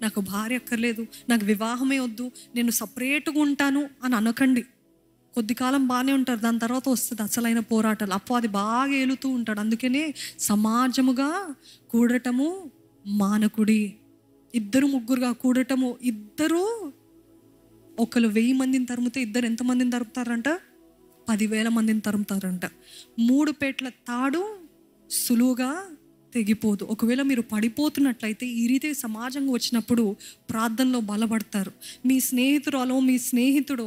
నాకు భార్య అక్కర్లేదు, నాకు వివాహమే వద్దు, నేను సపరేట్గా ఉంటాను అని అనకండి. కొద్ది కాలం బాగానే ఉంటారు, దాని తర్వాత వస్తుంది అసలైన పోరాటాలు. అది బాగా ఏలుతూ ఉంటాడు. అందుకనే సమాజముగా కూడటము మానకుడి. ఇద్దరు ముగ్గురుగా కూడటము, ఇద్దరు ఒకరు 1000 మందిని తరిమితే ఇద్దరు ఎంతమందిని తరుముతారంట? 10,000 మందిని తరుముతారంట. 3 పేట్ల తాడు సులువుగా తెగిపోదు. ఒకవేళ మీరు పడిపోతున్నట్లయితే ఈ రీతి సమాజంగా వచ్చినప్పుడు ప్రార్థనలో బలపడతారు. మీ స్నేహితురాలో మీ స్నేహితుడో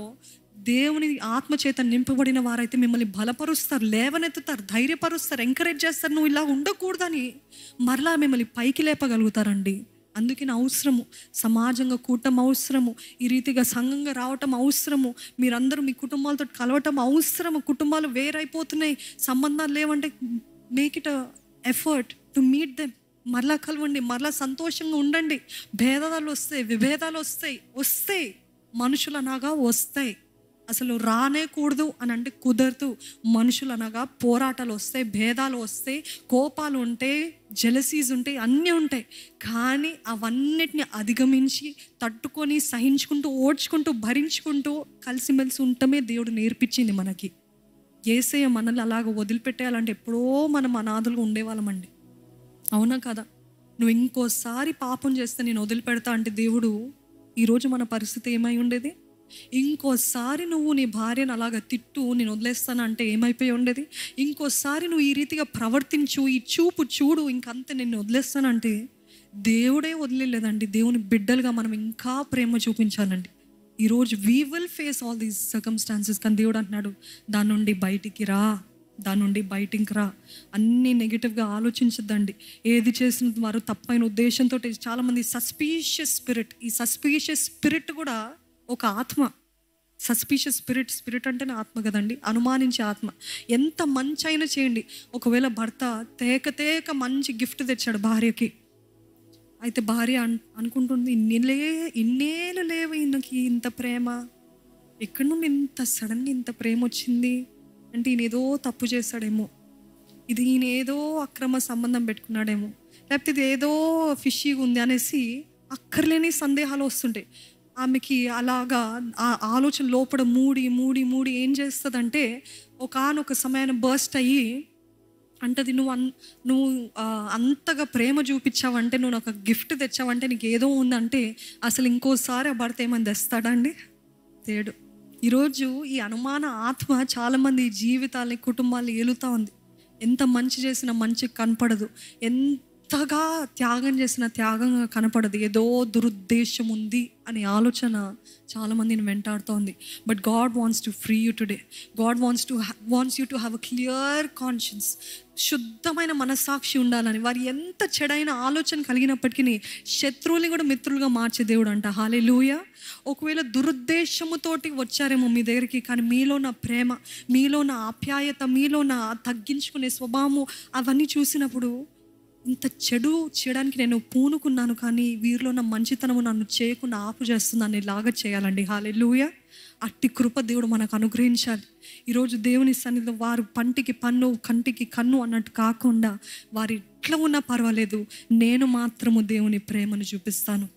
దేవుని ఆత్మచేత నింపబడిన వారైతే మిమ్మల్ని బలపరుస్తారు, లేవనెత్తుతారు, ధైర్యపరుస్తారు, ఎంకరేజ్ చేస్తారు. నువ్వు ఇలా ఉండకూడదని మరలా మిమ్మల్ని పైకి లేపగలుగుతారండి. అందుకని అవసరము, సమాజంగా కూటం అవసరము, ఈ రీతిగా సంఘంగా రావటం అవసరము, మీరందరూ మీ కుటుంబాలతో కలవటం అవసరము. కుటుంబాలు వేరైపోతున్నాయి, సంబంధాలు లేవంటే make it effort to meet them. మరలా కలవండి, మరలా సంతోషంగా ఉండండి. భేదాలు వస్తాయి, విభేదాలు వస్తాయి, మనుషులు అనగా వస్తాయి. అసలు రానే కూడదు అని అంటే కుదరదు. మనుషులు అనగా పోరాటాలు వస్తాయి, భేదాలు వస్తాయి, కోపాలు ఉంటాయి, జెలసీస్ ఉంటాయి, అన్నీ ఉంటాయి. కానీ అవన్నిటిని అధిగమించి తట్టుకొని సహించుకుంటూ ఓడ్చుకుంటూ భరించుకుంటూ కలిసిమెలిసి ఉండటమే దేవుడు నేర్పించింది మనకి. యేసయ్య మనల్ని అలాగ వదిలిపెట్టేయాలంటే ఎప్పుడో మనం అనాథలుగా ఉండేవాళ్ళమండి. అవునా కదా? నువ్వు ఇంకోసారి పాపం చేస్తే నేను వదిలిపెడతా అంటే దేవుడు, ఈరోజు మన పరిస్థితి ఏమై ఉండేది? ఇంకోసారి నువ్వు నీ భార్యను అలాగ తిట్టు, నేను వదిలేస్తాను అంటే ఏమైపోయి ఉండేది? ఇంకోసారి నువ్వు ఈ రీతిగా ప్రవర్తించు, ఈ చూపు చూడు, ఇంకంతే నేను వదిలేస్తానంటే దేవుడే వదిలేదండి. దేవుని బిడ్డలుగా మనం ఇంకా ప్రేమ చూపించాలండి. ఈరోజు we will face all these circumstances. కానీ దేవుడు అంటున్నాడు, దాని నుండి బయటికి రా. అన్నీ నెగిటివ్గా ఆలోచించద్దండి. ఏది చేసిన వారు తప్పైన ఉద్దేశంతో, చాలామంది సస్పీషియస్ స్పిరిట్, ఈ సస్పీషియస్ స్పిరిట్ కూడా ఒక ఆత్మ. సస్పీషియస్ స్పిరిట్ అంటేనే ఆత్మ కదండి, అనుమానించే ఆత్మ. ఎంత మంచి అయినా చేయండి. ఒకవేళ భర్త తేక మంచి గిఫ్ట్ తెచ్చాడు భార్యకి, అయితే భార్య అనుకుంటుంది, ఇన్నేళ్ళు లేవు ఈయనకి ఇంత ప్రేమ, ఎక్కడి నుండి ఇంత సడన్గా ఇంత ప్రేమ వచ్చింది అంటే ఈయన ఏదో తప్పు చేశాడేమో, ఈయన ఏదో అక్రమ సంబంధం పెట్టుకున్నాడేమో, లేకపోతే ఇది ఏదో ఫిషీగా ఉంది అనేసి అక్కర్లేని సందేహాలు వస్తుంటాయి ఆమెకి. అలాగా ఆ ఆలోచన లోపల మూడి ఏం చేస్తుందంటే ఒకానొక సమయాన్ని బర్స్ట్ అయ్యి అంటది, నువ్వు అంతగా ప్రేమ చూపించావంటే, నువ్వు నాకు గిఫ్ట్ తెచ్చావంటే, నీకు ఏదో ఉందంటే అసలు ఇంకోసారి ఆ భర్త ఏమని తెస్తాడా అండి? తేడు. ఈరోజు ఈ అనుమాన ఆత్మ చాలామంది జీవితాలని, కుటుంబాలు ఏలుతూ ఉంది. ఎంత మంచి చేసినా మంచి కనపడదు, ఎంతగా త్యాగం చేసినా త్యాగంగా కనపడదు. ఏదో దురుద్దేశం ఉంది అనే ఆలోచన చాలామందిని వెంటాడుతోంది. But God wants to free you today. God wants you to have a clear conscience. శుద్ధమైన మనస్సాక్షి ఉండాలని. వారు ఎంత చెడైన ఆలోచన కలిగినప్పటికీ శత్రువుల్ని కూడా మిత్రులుగా మార్చే దేవుడు అంట. హల్లెలూయా. ఒకవేళ దురుద్దేశముతోటి వచ్చారేమో మీ దగ్గరికి, కానీ మీలో నా ప్రేమ, మీలో నా ఆప్యాయత, మీలో నా తగ్గించుకునే స్వభావము అవన్నీ చూసినప్పుడు ఇంత చెడు చేయడానికి నేను పూనుకున్నాను, కానీ వీరిలో నా మంచితనము నన్ను చేయకుండా ఆపు చేస్తుందని ఇలాగా చేయాలండి. హల్లెలూయా. అట్టి కృప దేవుడు మనకు అనుగ్రహించాలి. ఈరోజు దేవుని సన్నిధిలో వారు పంటికి పన్ను, కంటికి కన్ను అన్నట్టు కాకుండా వారు ఎట్లా ఉన్నా పర్వాలేదు, నేను మాత్రము దేవుని ప్రేమను చూపిస్తాను.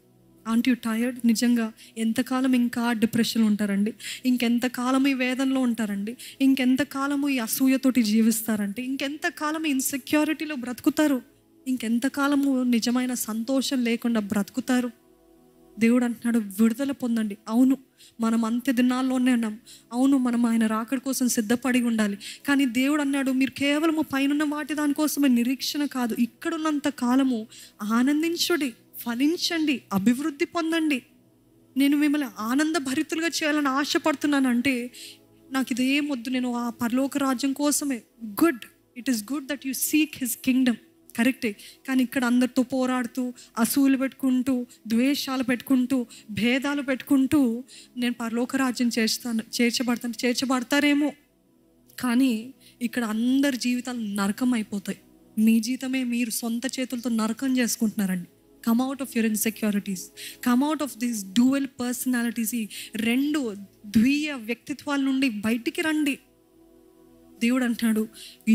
Aunt you tired? నిజంగా ఎంతకాలం ఇంకా డిప్రెషన్లో ఉంటారండి? ఇంకెంతకాలం ఈ వేదనలో ఉంటారండి? ఇంకెంతకాలము ఈ అసూయతోటి జీవిస్తారంటే? ఇంకెంతకాలం ఇన్సెక్యూరిటీలో బ్రతుకుతారు? ఇంకెంతకాలము నిజమైన సంతోషం లేకుండా బ్రతుకుతారు? దేవుడు అంటున్నాడు, విడుదల పొందండి. అవును, మనం అంత్య దినాల్లోనే ఉన్నాం. అవును, మనం ఆయన రాకడ కోసం సిద్ధపడి ఉండాలి. కానీ దేవుడు అన్నాడు, మీరు కేవలము పైనున్న వాటి దానికోసమే నిరీక్షణ కాదు, ఇక్కడున్నంత కాలము ఆనందించుడి, ఫలించండి, అభివృద్ధి పొందండి. నేను మిమ్మల్ని ఆనంద భరితులుగా చేయాలని ఆశపడుతున్నానంటే నాకు ఇదేం వద్దు, నేను ఆ పరలోక రాజ్యం కోసమే. Good, it is good that you seek his Kingdom, కరెక్టే. కానీ ఇక్కడ అందరితో పోరాడుతూ, అసూలు పెట్టుకుంటూ, ద్వేషాలు పెట్టుకుంటూ, భేదాలు పెట్టుకుంటూ నేను పరలోక రాజ్యం చేర్చబడతారేమో, కానీ ఇక్కడ అందరి జీవితాలు నరకం అయిపోతాయి. మీ జీవితమే మీరు సొంత చేతులతో నరకం చేసుకుంటున్నారండి. Come out of your insecurities, come out of these dual personalities. ఈ 2 ద్వియ వ్యక్తిత్వాల నుండి బయటికి రండి. దేవుడు అంటున్నాడు,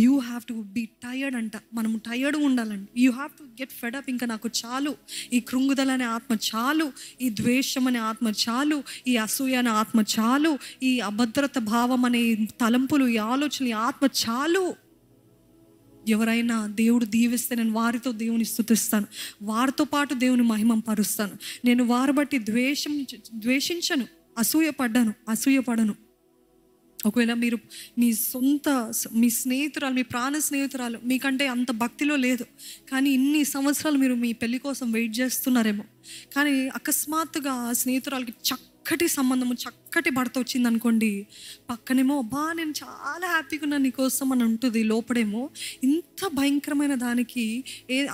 you have to be tired అంట. మనం టయర్డ్ ఉండాలండి. You have to get fed up. ఇంకా నాకు చాలు, ఈ కృంగుదల అనే ఆత్మ చాలు, ఈ ద్వేషం అనే ఆత్మ చాలు, ఈ అసూయ అనే ఆత్మ చాలు, ఈ అభద్రత భావం అనే తలంపులు, ఈ ఆలోచనలు, ఈ ఆత్మ చాలు. ఎవరైనా దేవుడు దీవిస్తే నేను వారితో దేవుని స్తుతిస్తాను, వారితో పాటు దేవుని మహిమ పరుస్తాను. నేను వారి బట్టి ద్వేషించను, అసూయపడను. ఒకవేళ మీరు మీ స్నేహితురాలు, మీ ప్రాణ స్నేహితురాలు మీకంటే అంత భక్తిలో లేదు, కానీ ఇన్ని సంవత్సరాలు మీరు మీ పెళ్లి కోసం వెయిట్ చేస్తున్నారేమో, కానీ అకస్మాత్తుగా స్నేహితురాలకి చక్కటి సంబంధము, చక్కటి భర్త వచ్చింది అనుకోండి, పక్కనేమో అబ్బా నేను చాలా హ్యాపీగా ఉన్నాను నీకోసం అని ఉంటుంది. లోపడేమో ఇంత భయంకరమైన దానికి,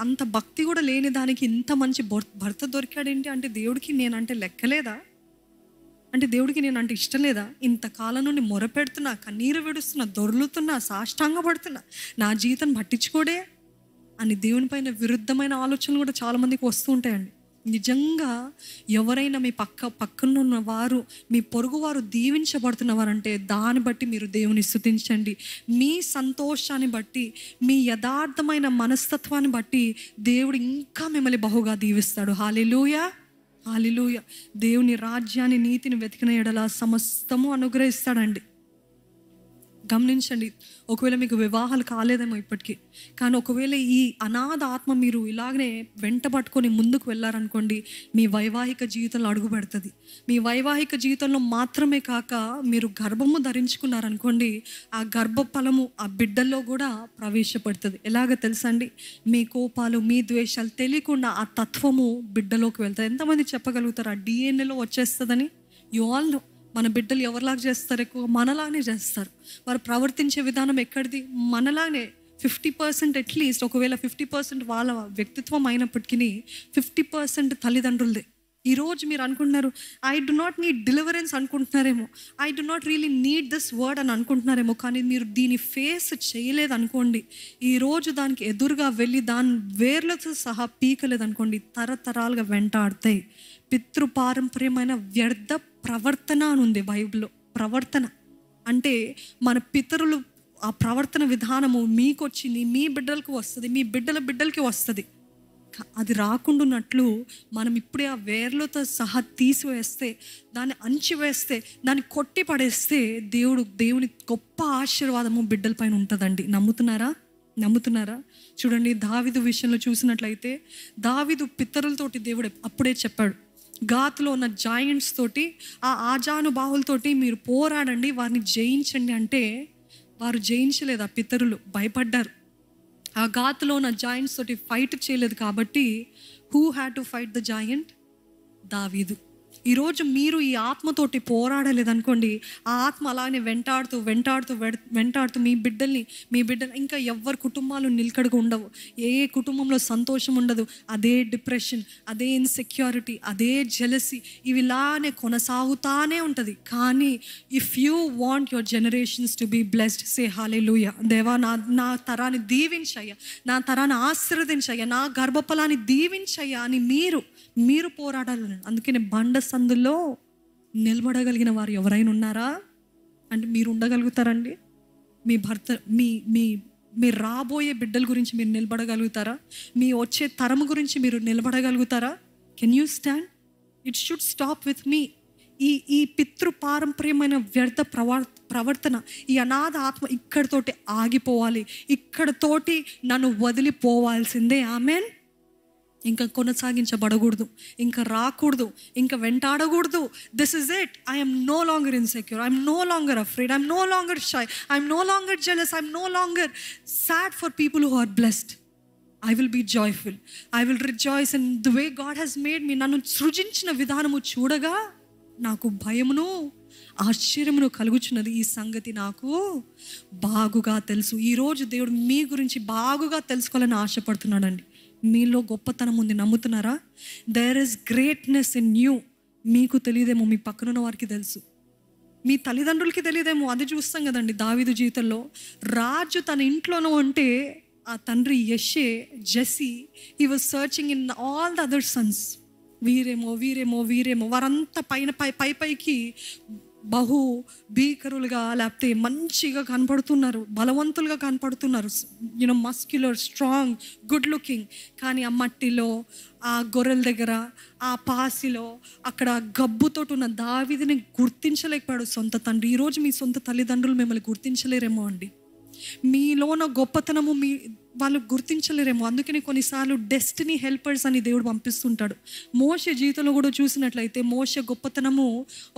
అంత భక్తి కూడా లేని దానికి ఇంత మంచి భర్త దొరికాడేంటి అంటే దేవుడికి నేనంటే లెక్కలేదా? అంటే దేవుడికి నేనంటే ఇష్టం లేదా? ఇంతకాలం నుండి మొరపెడుతున్నా, కన్నీరు విడుస్తున్నా, దొర్లుతున్నా, సాష్టాంగపడుతున్నా, నా జీవితం పట్టించుకోడే అని దేవుని పైన విరుద్ధమైన ఆలోచనలు కూడా చాలామందికి వస్తూ ఉంటాయండి. నిజంగా ఎవరైనా మీ పక్కనున్న వారు, మీ పొరుగు వారు దీవించబడుతున్నవారంటే దాన్ని బట్టి మీరు దేవుని స్తుతించండి. మీ సంతోషాన్ని బట్టి, మీ యథార్థమైన మనస్తత్వాన్ని బట్టి దేవుడు ఇంకా మిమ్మల్ని బహుగా దీవిస్తాడు. హల్లెలూయా, హల్లెలూయా. దేవుని రాజ్యాన్ని, నీతిని వెతికిన ఎడల సమస్తము అనుగ్రహిస్తాడండి. గమనించండి, ఒకవేళ మీకు వివాహాలు కాలేదేమో ఇప్పటికీ, కానీ ఒకవేళ ఈ అనాథ ఆత్మ మీరు ఇలాగనే వెంట పట్టుకొని ముందుకు వెళ్ళారనుకోండి, మీ వైవాహిక జీవితంలో అడుగు పెడుతుంది. మీ వైవాహిక జీవితంలో మాత్రమే కాక మీరు గర్భము ధరించుకున్నారనుకోండి, ఆ గర్భఫలము ఆ బిడ్డల్లో కూడా ప్రవేశపెడుతుంది. ఎలాగ తెలుసా అండి? మీ కోపాలు, మీ ద్వేషాలు తెలియకుండా ఆ తత్వము బిడ్డలోకి వెళ్తుంది. ఎంతమంది చెప్పగలుగుతారు ఆ డిఎన్ఏలో వచ్చేస్తుందని? You all know. మన బిడ్డలు ఎవరిలాగా చేస్తారు? ఎక్కువ మనలానే చేస్తారు. వారు ప్రవర్తించే విధానం ఎక్కడిది? మనలానే. 50% అట్లీస్ట్, ఒకవేళ 50% వాళ్ళ వ్యక్తిత్వం అయినప్పటికీ 50% తల్లిదండ్రులదే. ఈరోజు మీరు అనుకుంటున్నారు I do not need deliverance అనుకుంటున్నారేమో, I do not really need this word అని అనుకుంటున్నారేమో, కానీ మీరు దీన్ని ఫేస్ చేయలేదు అనుకోండి, ఈరోజు దానికి ఎదురుగా వెళ్ళి దాని వేర్లతో సహా పీకలేదనుకోండి, తరతరాలుగా వెంటాడతాయి. పితృపారంపర్యమైన వ్యర్థ ప్రవర్తన అని ఉంది బైబిల్లో. ప్రవర్తన అంటే మన పితరులు ఆ ప్రవర్తన విధానము మీకు వచ్చింది, మీ బిడ్డలకు వస్తుంది, మీ బిడ్డలకి వస్తుంది. అది రాకుండాన్నట్లు మనం ఇప్పుడే ఆ వేర్లతో సహా తీసివేస్తే, దాన్ని అంచివేస్తే, దాన్ని కొట్టి పడేస్తే దేవుని గొప్ప ఆశీర్వాదము బిడ్డల పైన ఉంటుందండి. నమ్ముతున్నారా? చూడండి, దావీదు విషయంలో చూసినట్లయితే, దావీదు పితరులతోటి దేవుడు అప్పుడే చెప్పాడు, గాతులో ఉన్న జాయింట్స్ తోటి, ఆ ఆజానుబాహులతోటి మీరు పోరాడండి, వారిని జయించండి అంటే వారు జయించలేదు. ఆ పితరులు భయపడ్డారు. ఆ గాతులో ఉన్న జాయింట్స్ తోటి ఫైట్ చేయలేదు కాబట్టి who had to fight the joint? దావీదు. ఈరోజు మీరు ఈ ఆత్మతోటి పోరాడలేదనుకోండి, ఆ ఆత్మ అలానే వెంటాడుతూ మీ బిడ్డలు ఇంకా ఎవరి కుటుంబాలు నిలకడగా ఉండవు. ఏ కుటుంబంలో సంతోషం ఉండదు. అదే డిప్రెషన్, అదే ఇన్సెక్యూరిటీ, అదే జెలసీ, ఇవి ఇలానే కొనసాగుతానే ఉంటుంది. కానీ if you want your generations to be blessed, say hallelujah. దేవా, నా తరాన్ని దీవించయ్యా, నా తరాన్ని ఆశీర్వదించయ్యా, నా గర్భఫలాన్ని దీవించయ్యా అని మీరు పోరాడాలని. అందుకనే బండ సందులో నిలబడగలిగిన వారు ఎవరైనా ఉన్నారా అంటే మీరు ఉండగలుగుతారండి? మీ భర్త, మీ రాబోయే బిడ్డల గురించి మీరు నిలబడగలుగుతారా? మీ వచ్చే తరము గురించి మీరు నిలబడగలుగుతారా? Can you stand? It should stop with me. ఈ పితృ పారంపర్యమైన వ్యర్థ ప్రవర్తన, ఈ అనాథ ఆత్మ ఇక్కడితోటి ఆగిపోవాలి. ఇక్కడతోటి నన్ను వదిలిపోవాల్సిందే. ఆమెన్. ఇంకా కొనసాగించబడకూడదు, ఇంకా రాకూడదు, ఇంకా వెంటాడకూడదు. This is it. I'm no longer insecure, I'm no longer afraid, I'm no longer shy, I'm no longer jealous, I'm no longer sad for people who are blessed. I will be joyful, I will rejoice in the way God has made me. నన్ను సృజించిన విధానము చూడగా నాకు భయమును ఆశ్చర్యమును కలుగుచున్నది. ఈ సంగతి నాకు బాగుగా తెలుసు. ఈరోజు దేవుడు మీ గురించి బాగుగా తెలుసుకోవాలని ఆశపడుతున్నాడండి. మీలో గొప్పతనం ఉంది. నమ్ముతున్నారా? There is greatness in you. మీకు తెలియదేమో, మీ పక్కనున్న వారికి తెలుసు, మీ తల్లిదండ్రులకి తెలియదేమో. అది చూస్తాం కదండి దావీదు జీవితంలో. రాజు తన ఇంట్లోనూ ఉంటే ఆ తండ్రి Jesse he was searching in all the other sons. వీరేమో వారంతా పైకి బహు భీకరులుగా, లేకపోతే మంచిగా కనపడుతున్నారు, బలవంతులుగా కనపడుతున్నారు, మస్క్యులర్, స్ట్రాంగ్, గుడ్ లుకింగ్. కానీ ఆ మట్టిలో, ఆ గొర్రెల దగ్గర, ఆ పాసిలో, అక్కడ గబ్బుతోటి ఉన్న దావీదుని గుర్తించలేకపోయాడు సొంత తండ్రి. ఈరోజు మీ సొంత తల్లిదండ్రులు మిమ్మల్ని గుర్తించలేరేమో అండి. మీలోన గొప్పతనము వాళ్ళు గుర్తించలేరేమో. అందుకని కొన్నిసార్లు డెస్టినీ హెల్పర్స్ అని దేవుడు పంపిస్తుంటాడు. మోషే జీవితంలో కూడా చూసినట్లయితే మోషే గొప్పతనము,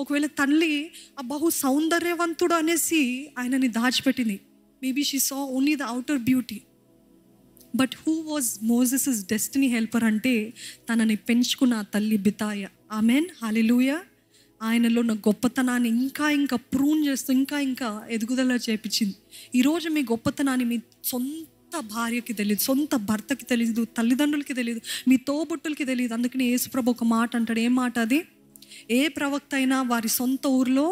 ఒకవేళ తల్లి ఆ బహు సౌందర్యవంతుడు అనేసి ఆయనని దాచిపెట్టింది. Maybe she saw only the outer beauty. But who was Moses destiny helper అంటే తనని పెంచుకున్న ఆ తల్లి బితాయ. ఆమెన్, హల్లెలూయా. ఆయనలో ఉన్న గొప్పతనాన్ని ఇంకా ఇంకా ప్రూన్ చేస్తూ ఇంకా ఎదుగుదల చేపించింది. ఈరోజు మీ గొప్పతనాన్ని మీ సొంత భార్యకి తెలియదు, సొంత భర్తకి తెలియదు, తల్లిదండ్రులకి తెలియదు, మీ తోబుట్టులకి తెలియదు. అందుకని యేసుప్రభు ఒక మాట అంటాడు. ఏం మాట అది? ఏ ప్రవక్త అయినా వారి సొంత ఊరిలో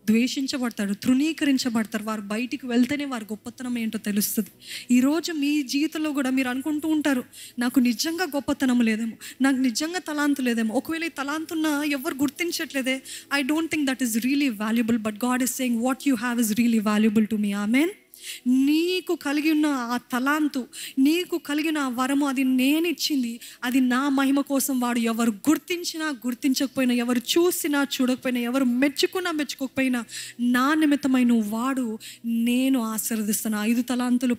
ద్వేషించబడతారు, తృణీకరించబడతారు. వారు బయటికి వెళ్తేనే వారి గొప్పతనం ఏంటో తెలుస్తుంది. ఈరోజు మీ జీవితంలో కూడా మీరు అనుకుంటూ ఉంటారు, నాకు నిజంగా గొప్పతనం లేదేమో, నాకు నిజంగా తలాంతు లేదేమో. ఒకవేళ ఈ తలాంతున్న ఎవరు గుర్తించట్లేదే, I don't think that is really valuable. But God is saying what you have is really valuable to me. Amen. నీకు కలిగి ఉన్న ఆ తలాంతు, నీకు కలిగిన ఆ వరము, అది నేను ఇచ్చింది. అది నా మహిమ కోసం. వాడు ఎవరు గుర్తించినా గుర్తించకపోయినా, ఎవరు చూసినా చూడకపోయినా, ఎవరు మెచ్చుకున్నా మెచ్చుకోకపోయినా, నా నిమిత్తమై నువ్వు వాడు, నేను ఆశీర్వదిస్తాను. 5 తలాంతులు